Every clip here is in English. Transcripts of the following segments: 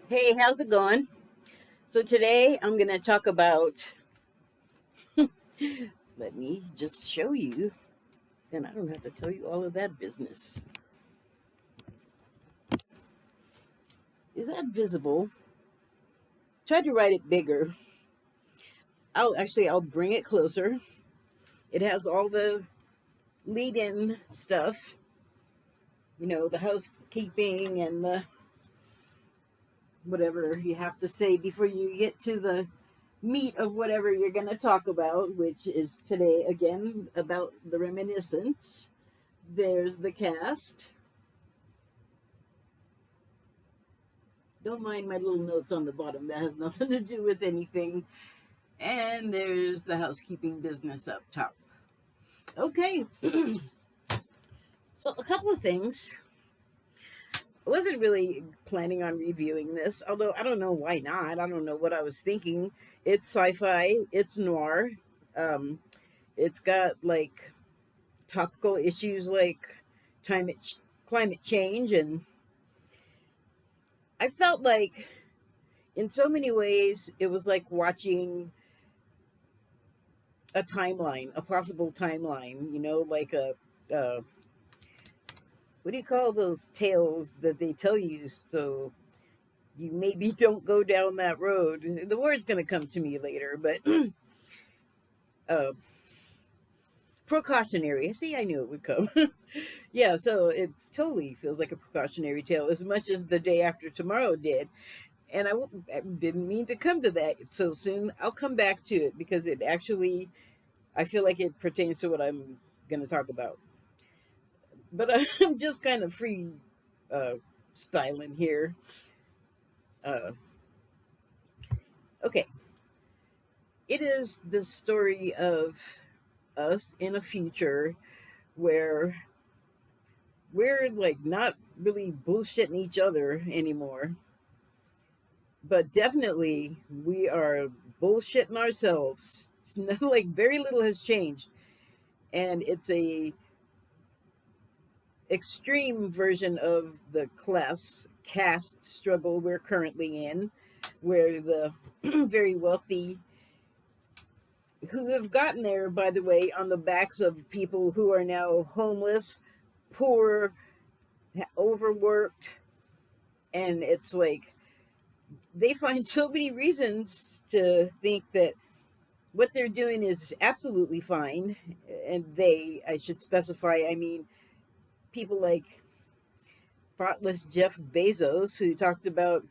Hey, how's it going? So today I'm going to talk about, let me just show you, and I don't have to tell you all of that business. Is that visible? Tried to write it bigger. I'll bring it closer. It has all the lead in stuff, the housekeeping and the whatever you have to say before you get to the meat of whatever you're going to talk about, which is today again about the reminiscence. There's the cast. Don't mind my little notes on the bottom. That has nothing to do with anything. And there's the housekeeping business up top. Okay, so a couple of things. I wasn't really planning on reviewing this, although I don't know why not. I don't know what I was thinking. It's sci-fi, it's noir. Um, it's got like topical issues like climate climate change, and I felt like in so many ways it was like watching a timeline, a possible timeline, like uh, what do you call those tales that they tell you so you maybe don't go down that road? The word's going to come to me later, but uh, precautionary. See, I knew it would come. Yeah, so it totally feels like a precautionary tale as much as the day after tomorrow did. And I didn't mean to come to that so soon. I'll come back to it because it actually, I feel like it pertains to what I'm going to talk about. But I'm just kind of free uh, styling here. Uh, okay, it is the story of us in a future where we're like not really bullshitting each other anymore, but definitely we are bullshitting ourselves. It's not like very little has changed, and it's a extreme version of the class caste struggle we're currently in, where the very wealthy, who have gotten there, by the way, on the backs of people who are now homeless, poor, overworked, and it's like they find so many reasons to think that what they're doing is absolutely fine. And I should specify, I mean, people like thoughtless Jeff Bezos, who talked about,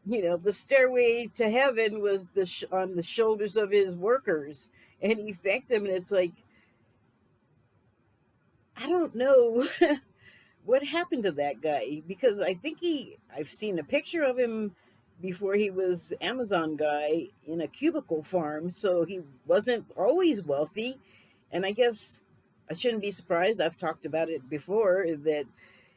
the stairway to heaven was on the shoulders of his workers, and he thanked them. And it's like, I don't know what happened to that guy, because I think I've seen a picture of him before he was Amazon guy in a cubicle farm, so he wasn't always wealthy. And I guess I shouldn't be surprised. I've talked about it before that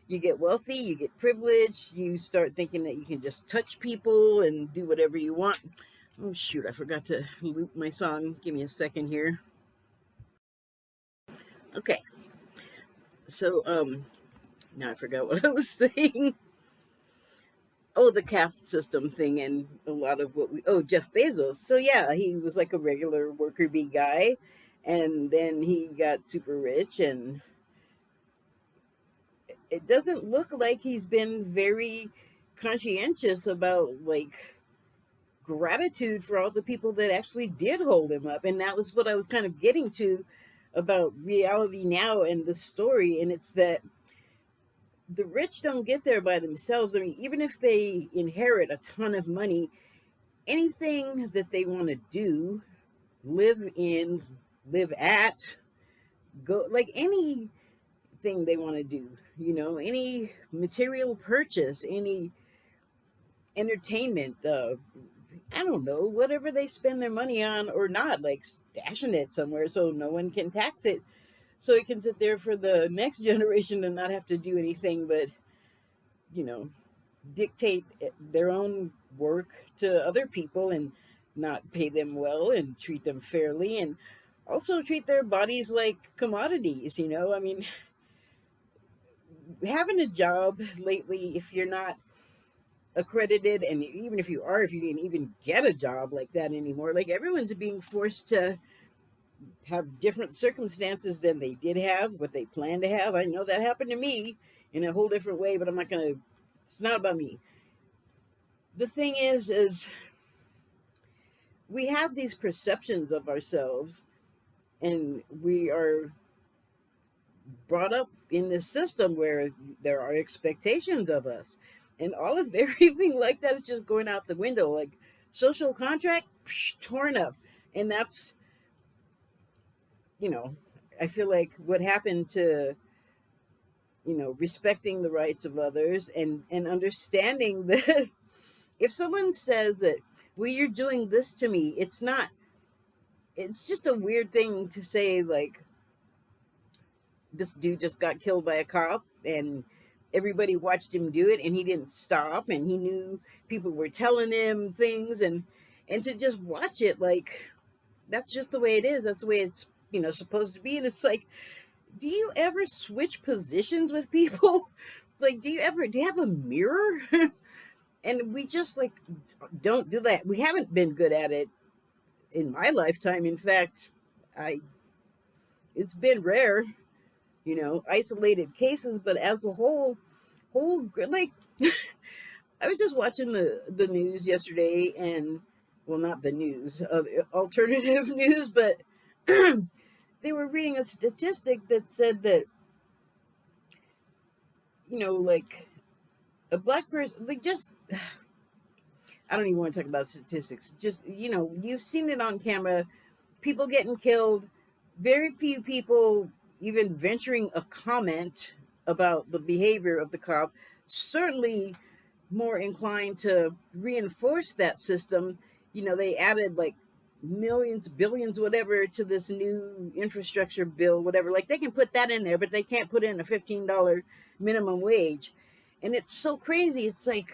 you get wealthy, you get privilege, you start thinking that you can just touch people and do whatever you want. Oh shoot, I forgot to loop my song. Give me a second here. Okay. So now I forgot what I was saying. Oh, the caste system thing, and a lot of Jeff Bezos. So yeah, he was like a regular worker bee guy, and then he got super rich, and it doesn't look like he's been very conscientious about like gratitude for all the people that actually did hold him up. And that was what I was kind of getting to about reality now and the story. And it's that the rich don't get there by themselves. I mean, even if they inherit a ton of money, anything that they want to do, live in, live at, go, like anything they want to do, any material purchase, any entertainment, I don't know, whatever they spend their money on or not, like stashing it somewhere so no one can tax it, so it can sit there for the next generation and not have to do anything but, you know, dictate their own work to other people and not pay them well and treat them fairly, and also treat their bodies like commodities. I mean, having a job lately, if you're not accredited, and even if you are, if you can even get a job like that anymore, like everyone's being forced to have different circumstances than they did have, what they plan to have. I know that happened to me in a whole different way, but I'm not gonna. It's not about me. The thing is we have these perceptions of ourselves, and we are brought up in this system where there are expectations of us, and all of everything like that is just going out the window. Like social contract, torn up, and that's, you know, I feel like what happened to, respecting the rights of others, and understanding that if someone says that, well, you're doing this to me, it's not, it's just a weird thing to say, like, this dude just got killed by a cop, and everybody watched him do it, and he didn't stop, and he knew people were telling him things, and to just watch it, like, that's just the way it is, that's the way it's, supposed to be. And it's like, do you ever switch positions with people? Like, do you have a mirror? And we just, like, don't do that. We haven't been good at it in my lifetime. In fact, I it's been rare, isolated cases, but as a whole, like, I was just watching the news yesterday, and, well, not the news, alternative news, but they were reading a statistic that said that, like, a black person, like, just, I don't even want to talk about statistics. Just, you've seen it on camera, people getting killed, very few people even venturing a comment about the behavior of the cop, certainly more inclined to reinforce that system. They added like millions, billions, whatever, to this new infrastructure bill, whatever. Like, they can put that in there, but they can't put in a $15 minimum wage. And it's so crazy. It's like,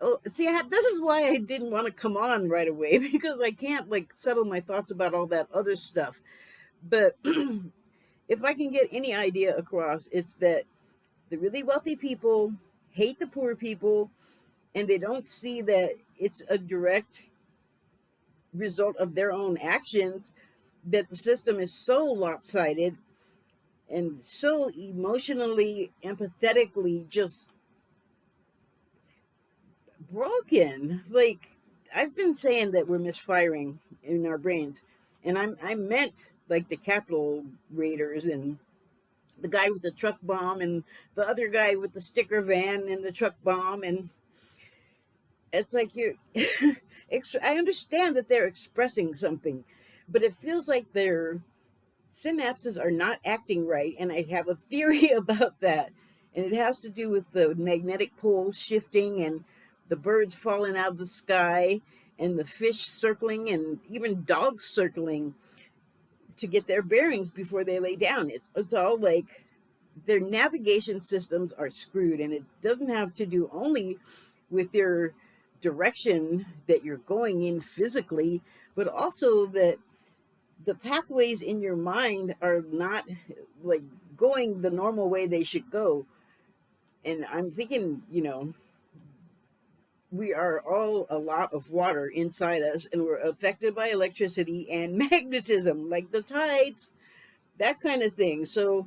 oh, see, this is why I didn't want to come on right away, because I can't, like, settle my thoughts about all that other stuff. But if I can get any idea across, it's that the really wealthy people hate the poor people, and they don't see that it's a direct result of their own actions, that the system is so lopsided and so emotionally, empathetically just broken. Like, I've been saying that we're misfiring in our brains, and I meant like the Capitol raiders, and the guy with the truck bomb, and the other guy with the sticker van and the truck bomb, and it's like, you I understand that they're expressing something, but it feels like their synapses are not acting right, and I have a theory about that, and it has to do with the magnetic pole shifting, and the birds falling out of the sky, and the fish circling, and even dogs circling to get their bearings before they lay down. It's all like their navigation systems are screwed, and it doesn't have to do only with your direction that you're going in physically, but also that the pathways in your mind are not, like, going the normal way they should go. And I'm thinking, we are all a lot of water inside us, and we're affected by electricity and magnetism, like the tides, that kind of thing. So,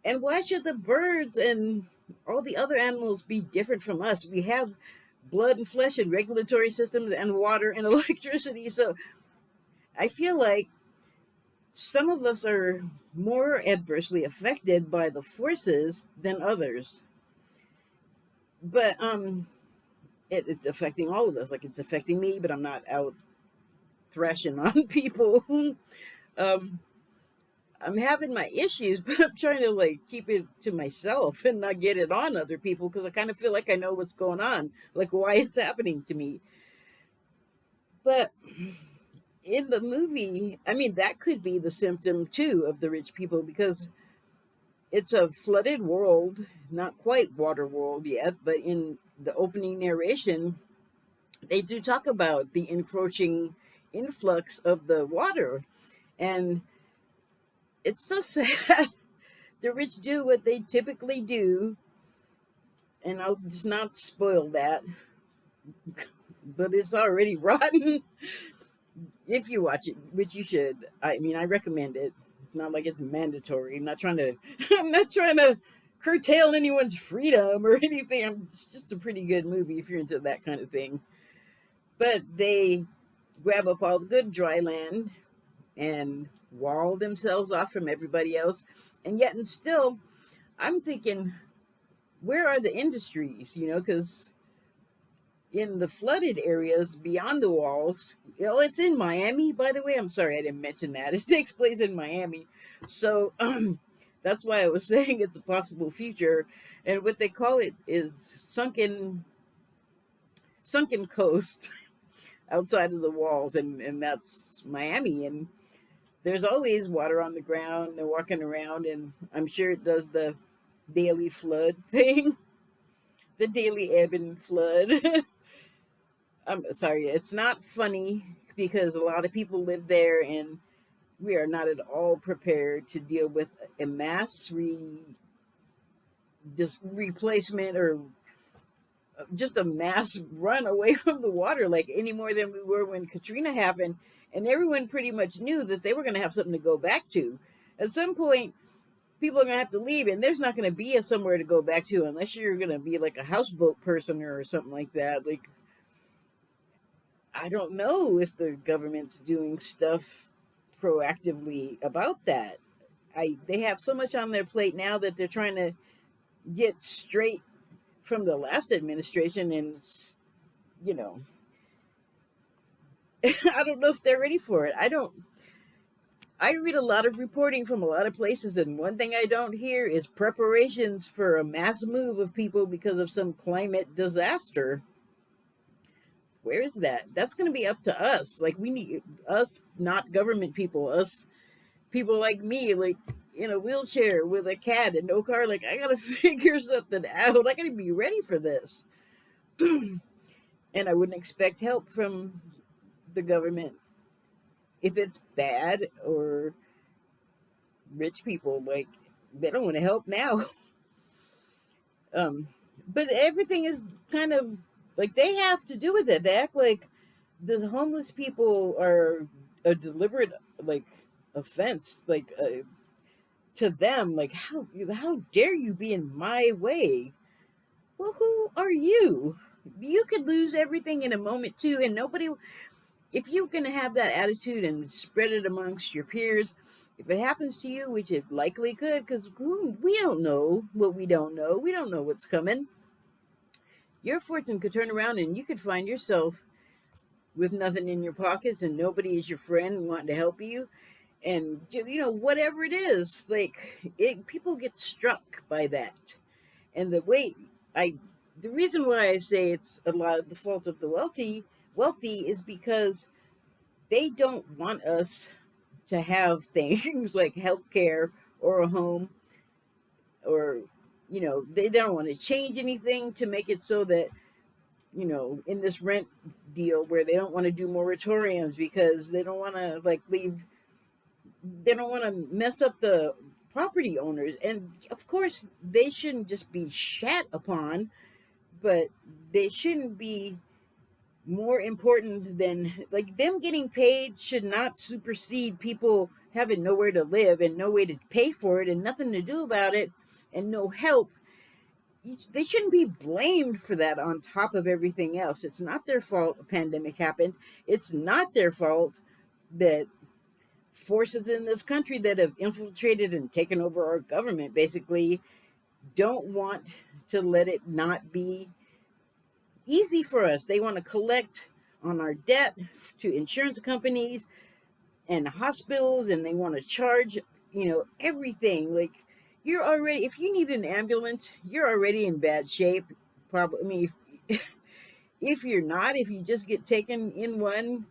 and why should the birds and all the other animals be different from us? We have blood and flesh and regulatory systems and water and electricity. So I feel like some of us are more adversely affected by the forces than others. But it's affecting all of us. Like, it's affecting me, but I'm not out thrashing on people. um, I'm having my issues, but I'm trying to, like, keep it to myself and not get it on other people, because I kind of feel like I know what's going on, like why it's happening to me. But in the movie, I mean, that could be the symptom too of the rich people, because it's a flooded world, not quite water world yet, but in the opening narration, they do talk about the encroaching influx of the water. And it's so sad. The rich do what they typically do, and I'll just not spoil that, but it's already rotten. If you watch it, which you should, I mean, I recommend it. It's not like it's mandatory. I'm not trying to, I'm not trying to curtail anyone's freedom or anything. It's just a pretty good movie if you're into that kind of thing. But they grab up all the good dry land and wall themselves off from everybody else. And yet, and still, I'm thinking, where are the industries? You know, because in the flooded areas beyond the walls, you know, it's in Miami, by the way. I'm sorry I didn't mention that. It takes place in Miami. So that's why I was saying it's a possible future. And what they call it is sunken coast outside of the walls, and that's Miami. And there's always water on the ground. They're walking around, and I'm sure it does the daily flood thing, the daily ebb and flood. I'm sorry, it's not funny because a lot of people live there, and we are not at all prepared to deal with a mass just replacement, or just a mass run away from the water, like any more than we were when Katrina happened. And everyone pretty much knew that they were going to have something to go back to. At some point, people are going to have to leave, and there's not going to be somewhere to go back to unless you're going to be like a houseboat person or something like that. Like, I don't know if the government's doing stuff proactively about that. They have so much on their plate now that they're trying to get straight from the last administration, and it's, you know, I don't know if they're ready for it. I read a lot of reporting from a lot of places, and one thing I don't hear is preparations for a mass move of people because of some climate disaster. Where is that? That's going to be up to us. Like, we need us, not government people, us people like me, like in a wheelchair with a cat and no car. Like, I got to figure something out. I got to be ready for this. And I wouldn't expect help from the government if it's bad, or rich people. Like, they don't want to help now. um but everything is kind of like they have to do with it. They act like the homeless people are a deliberate, like, offense, like, to them. Like, how dare you be in my way? Well, who are you? You could lose everything in a moment too, and nobody. If you're gonna have that attitude and spread it amongst your peers, if it happens to you, which it likely could, because we don't know what we don't know. We don't know what's coming. Your fortune could turn around, and you could find yourself with nothing in your pockets, and nobody is your friend wanting to help you. And, you know, whatever it is, like, people get struck by that. And I the reason why I say it's a lot of the fault of the wealthy is because they don't want us to have things like healthcare or a home, or, you know, they don't want to change anything to make it so that, you know, in this rent deal where they don't want to do moratoriums because they don't want to, like, they don't want to mess up the property owners. And of course, they shouldn't just be shat upon, but they shouldn't be more important than, like, them getting paid should not supersede people having nowhere to live and no way to pay for it and nothing to do about it and no help. They shouldn't be blamed for that on top of everything else. It's not their fault a pandemic happened. It's not their fault that forces in this country that have infiltrated and taken over our government basically don't want to let it not be easy for us. They want to collect on our debt to insurance companies and hospitals, and they want to charge, you know, everything. Like, you're already, if you need an ambulance, you're already in bad shape. Probably, I mean, if you're not, if you just get taken in one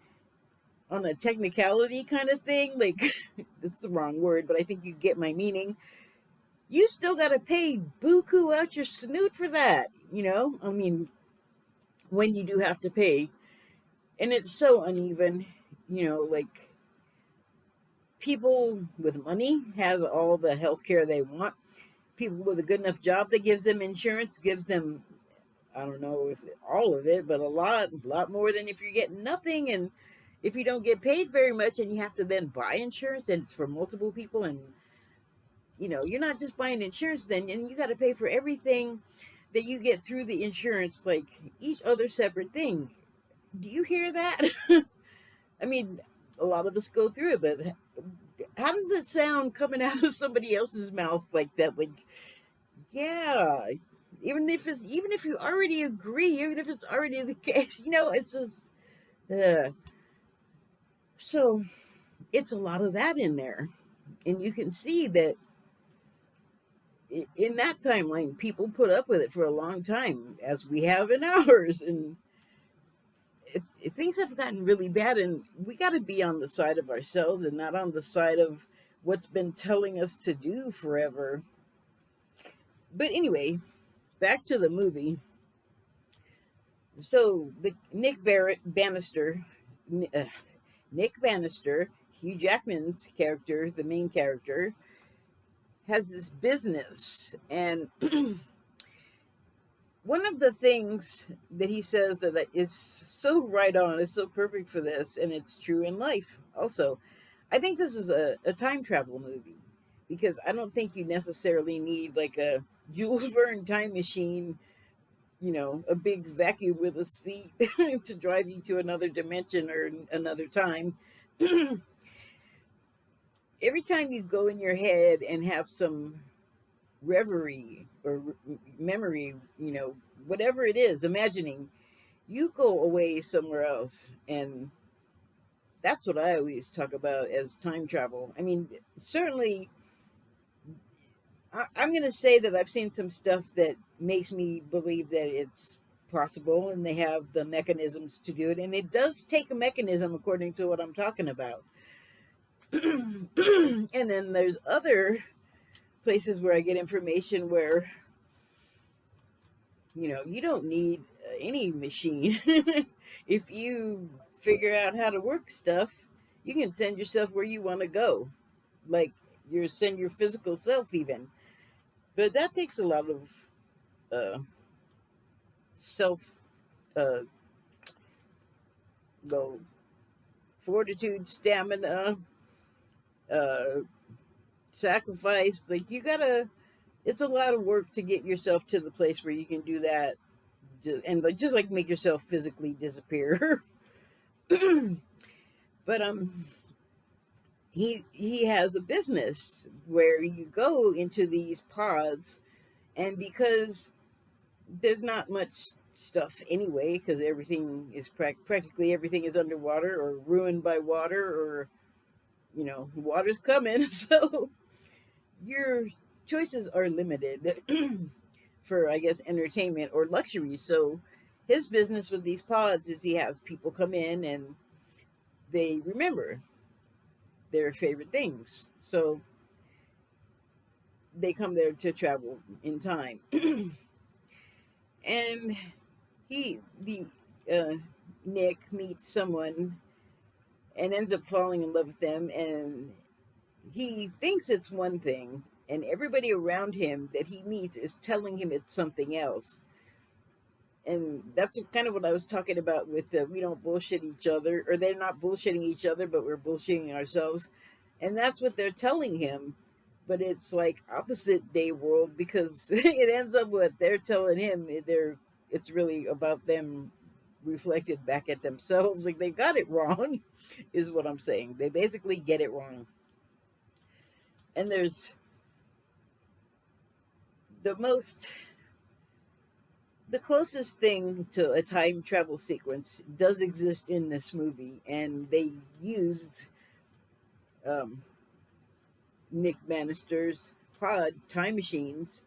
on a technicality kind of thing, like, that's the wrong word, but I think you get my meaning. You still got to pay buku out your snoot for that, you know? I mean, when you do have to pay. And it's so uneven, you know, like, people with money have all the health care they want. people with a good enough job that gives them insurance, gives them, I don't know if all of it, but a lot more than if you're getting nothing. And if you don't get paid very much and you have to then buy insurance and it's for multiple people, and you're not just buying insurance then, and you got to pay for everything that you get through the insurance, like each other separate thing. Do you hear that? I mean, a lot of us go through it, but how does it sound coming out of somebody else's mouth like that? Like, yeah, even if you already agree, even if it's already the case, it's just uh, so it's a lot of that in there, and you can see that in that timeline, people put up with it for a long time, as we have in ours, and things have gotten really bad, and we got to be on the side of ourselves and not on the side of what's been telling us to do forever. But anyway, back to the movie. So Nick Barrett Bannister, uh, Nick Bannister, Hugh Jackman's character, the main character, has this business, and one of the things that he says that is so right on, is so perfect for this, and it's true in life also. I think this is a time travel movie, because I don't think you necessarily need like a Jules Verne time machine, a big vacuum with a seat to drive you to another dimension or another time. Every time you go in your head and have some reverie or memory, whatever it is, imagining, you go away somewhere else. And that's what I always talk about as time travel. I mean, certainly, I'm going to say that I've seen some stuff that makes me believe that it's possible and they have the mechanisms to do it. And it does take a mechanism, according to what I'm talking about. And then there's other places where I get information where you don't need any machine. If you figure out how to work stuff, you can send yourself where you want to go, like send your physical self even. But that takes a lot of uh, self, uh, well, fortitude, stamina, uh, sacrifice. Like, you gotta. It's a lot of work to get yourself to the place where you can do that, and just like make yourself physically disappear. But he has a business where you go into these pods, and because there's not much stuff anyway, because everything is practically everything is underwater or ruined by water, or water's coming. So your choices are limited for, I guess, entertainment or luxury. So his business with these pods is he has people come in and they remember their favorite things. So they come there to travel in time. And the uh, Nick meets someone and ends up falling in love with them, and he thinks it's one thing, and everybody around him that he meets is telling him it's something else. And that's kind of what I was talking about with we don't bullshit each other, or they're not bullshitting each other, but we're bullshitting ourselves. And that's what they're telling him. But it's like opposite day world, because it ends up what they're telling him. It's really about them reflected back at themselves. Like, they got it wrong, is what I'm saying. They basically get it wrong. And there's the most the closest thing to a time travel sequence does exist in this movie, and they used um, Nick Bannister's pod time machines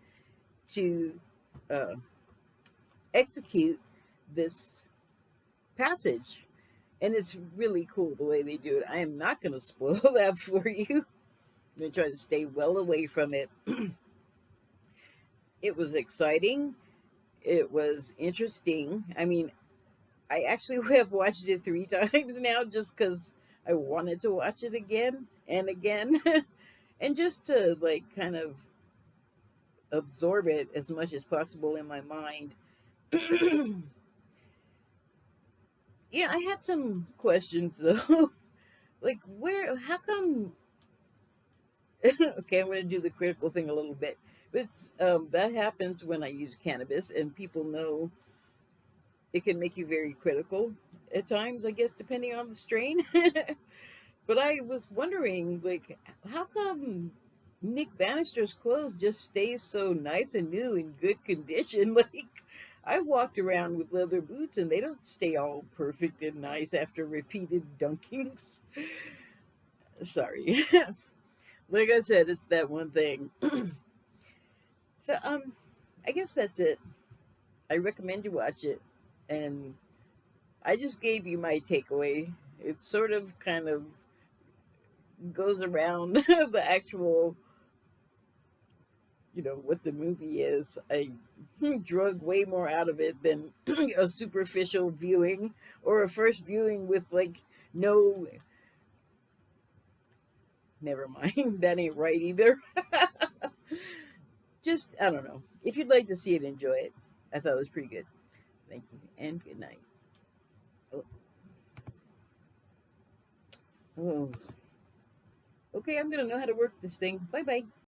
to uh, execute this passage. And it's really cool the way they do it. I am not going to spoil that for you. I'm going to try to stay well away from it. It was exciting. It was interesting. I mean, I actually have watched it 3 times now, just because I wanted to watch it again and again. And just to, like, kind of absorb it as much as possible in my mind. You know, I had some questions though. Like, how come? Okay, I'm going to do the critical thing a little bit. But that happens when I use cannabis, and people know it can make you very critical at times, I guess, depending on the strain. But I was wondering, like, how come Nick Bannister's clothes just stay so nice and new in good condition? Like, I've walked around with leather boots and they don't stay all perfect and nice after repeated dunkings. Sorry. Like I said, it's that one thing. So, I guess that's it. I recommend you watch it. And I just gave you my takeaway. It sort of kind of goes around the actual, what the movie is. I drug way more out of it than a superficial viewing or a first viewing with like no. Never mind, that ain't right either. Just, I don't know. If you'd like to see it, enjoy it. I thought it was pretty good. Thank you and good night. Oh, oh. Okay, I'm gonna know how to work this thing. Bye bye.